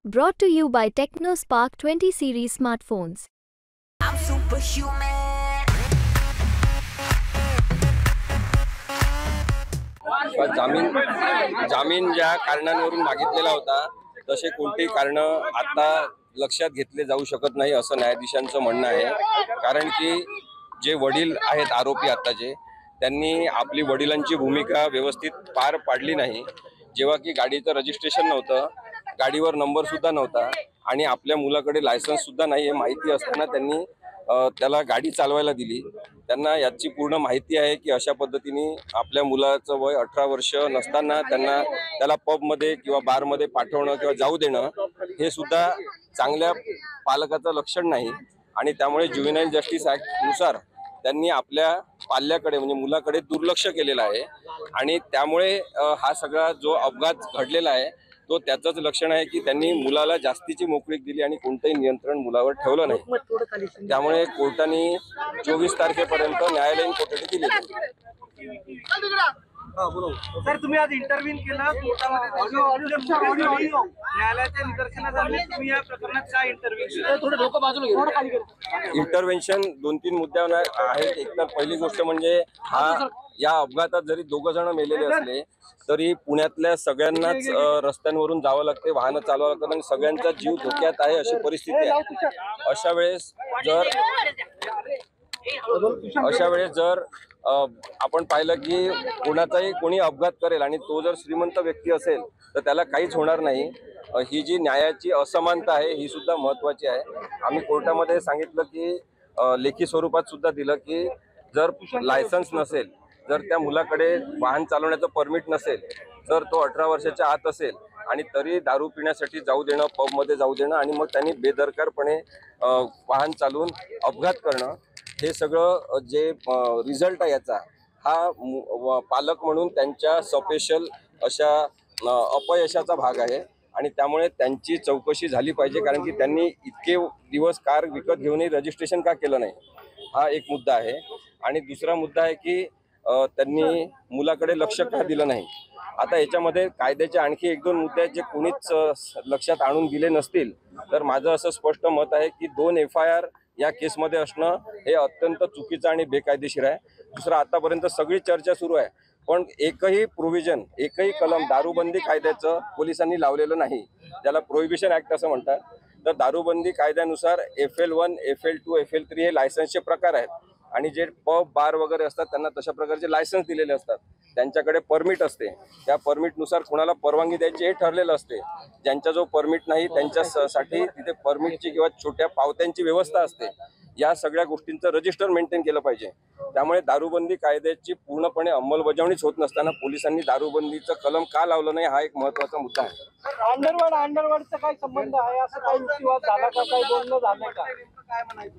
Brought to you by TechnoSpark 20 series smartphones. I'm superhuman. जामीन ज्या कारणांवरून मागितलेला होता तसे कोणतेही कारण आता लक्षात घेतले जाऊ शकत नाही असं न्यायाधीशांचं म्हणणं आहे। कारण की जे वडील आहेत आरोपी आताचे त्यांनी आपली वडिलांची भूमिका व्यवस्थित पार पाडली नाही। जेव्हा की गाडीचं रजिस्ट्रेशन नव्हतं, गाडीवर नंबर सुद्धा नव्हता आणि आपल्या मुलाकडे लायसन्स सुद्धा नाही हे माहिती असताना त्यांनी त्याला गाडी चालवायला दिली। त्यांना याची पूर्ण माहिती आहे की अशा पद्धतीने आपल्या मुलाचं वय 18 वर्ष नसताना त्याला पबमध्ये किंवा बारमध्ये पाठवणं किंवा जाऊ देणं हे सुद्धा चांगल्या पालकाचं लक्षण नाही आणि त्यामुळे ज्युव्हेनाइल जस्टिस ऍक्ट नुसार त्यांनी आपल्या पाल्याकडे म्हणजे मुलाकडे दुर्लक्ष केलेलं आहे आणि त्यामुळे हा सगळा जो अपघात घडलेला आहे तो त्याचंच लक्षण आहे की त्यांनी मुलाला जास्तीची मोकळीक दिली आणि कोणतेही नियंत्रण मुलावर ठेवलं नाही। त्यामुळे कोर्टाने 24 तारखेपर्यंत न्यायालयीन कोठडी दिली। सर, तुम्ही आज इंटरव्ह्यू केला कोर्टामध्ये, न्यायालयाच्या निदर्शनास आले, तुम्ही या प्रकरणात काय इंटरव्हेन्शन 2-3 मुद्द्यांवर आहेत। एक तर पहिली गोष्ट म्हणजे या अपघातात जरी 2 जण मेलेले असले तरी पुण्यातल्या सगळ्यांनाच रस्त्यांवरून जावं लागते, वाहनं चालवावं लागतात आणि सगळ्यांचा जीव धोक्यात आहे अशी परिस्थिती आहे। अशा वेळेस जर आपण पाहिलं की कोणी अपघात करेल आणि तो जर श्रीमंत व्यक्ती असेल तर त्याला काहीच होणार नाही। ही जी न्यायाची असमानता आहे ही सुद्धा महत्वाची आहे। आम्ही कोर्टामध्ये सांगितलं की लेखी स्वरूपात सुद्धा दिलं की जर लायसन्स नसेल, जर त्या मुलाकडे वाहन चालवण्याचं परमिट नसेल, तर तो 18 वर्षाच्या आत असेल आणि तरी दारू पिण्यासाठी जाऊ देणं, पबमध्ये जाऊ देणं आणि मग त्यांनी बेदरकारपणे वाहन चालवून अपघात करणं हे सगळं जे रिझल्ट आहे याचा हा पालक म्हणून त्यांच्या सपेशल अशा अपयशाचा भाग आहे आणि त्यामुळे त्यांची चौकशी झाली पाहिजे। कारण की त्यांनी इतके दिवस कार विकत घेऊनही रजिस्ट्रेशन का केलं नाही हा एक मुद्दा आहे। आणि दुसरा मुद्दा आहे की त्यांनी मुलाकडे लक्ष का दिलं नाही। आता याच्यामध्ये कायद्याचे आणखी 1-2 मुद्दे आहेत जे कोणीच लक्षात आणून दिले नसतील तर माझं असं स्पष्ट मत आहे की 2 FIR या केसमध्ये असणं हे अत्यंत चुकीचं आणि बेकायदेशीर आहे। दुसरं, आतापर्यंत सगळी चर्चा सुरू आहे पण एकही प्रोव्हिजन, एकही कलम दारूबंदी कायद्याचं पोलिसांनी लावलेलं नाही, ज्याला प्रोहिबिशन ऍक्ट असं म्हणतात। तर दारूबंदी कायद्यानुसार FL1, FL2, FL3 हे लायसन्सचे प्रकार आहेत आणि जे पब, बार वगैरे असतात त्यांना तशा प्रकारचे लायसन्स दिलेले असतात, त्यांच्याकडे परमिट असते, त्या परमिटनुसार कोणाला परवानगी द्यायची हे ठरलेलं असते। ज्यांचा जो परमिट नाही त्यांच्यासाठी तिथे परमिटची किंवा छोट्या पावत्यांची व्यवस्था असते। या सगळ्या गोष्टींचं रजिस्टर मेंटेन केलं पाहिजे। त्यामुळे दारूबंदी कायद्याची पूर्णपणे अंमलबजावणीच होत नसताना पोलिसांनी दारूबंदीचं कलम का लावलं नाही हा एक महत्त्वाचा मुद्दा आहे। अंडरवर्ल्डचा काय संबंध आहे, असं काही युक्तिवाद झाला का, काही बोलणं झालं का, काय म्हणायचं?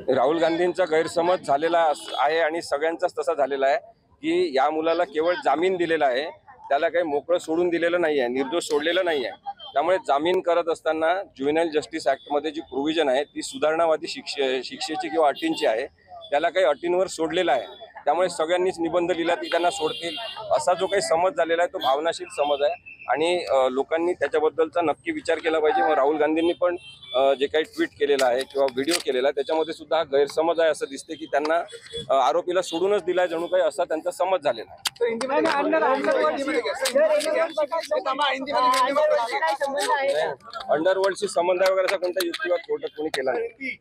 राहुल गांधींचा गैरसमज झालेला आहे आणि सगळ्यांचाच तसा झालेला आहे की या मुलाला केवळ जामीन दिलेला आहे, त्याला काही मोकळं सोडून दिलेलं नाही आहे, निर्दोष सोडलेलं नाही आहे। त्यामुळे जामीन करत असताना ज्युव्हेनाइल जस्टिस ऍक्टमध्ये जी प्रोव्हिजन आहे ती सुधारणावादी शिक्षेची किंवा अटींची आहे, त्याला काही अटींवर सोडलेला आहे। त्यामुळे सगळ्यांनीच निबंध लिहिला की त्यांना सोडतील असा जो काही समज झालेला आहे तो भावनाशील समज आहे आणि लोकांनी त्याच्याबद्दलचा नक्की विचार केला पाहिजे। मग राहुल गांधींनी पण जे काही ट्विट केलेलं आहे किंवा व्हिडिओ केलेला आहे त्याच्यामध्ये सुद्धा गैरसमज आहे असं दिसते की त्यांना आरोपीला सोडूनच दिलाय जणू काही असा त्यांचा समज झालेला आहे। अंडरवर्ल्डशी संबंध आहे वगैरे असा कोणता युक्तिवाद कोर्टात कोणी केला नाही।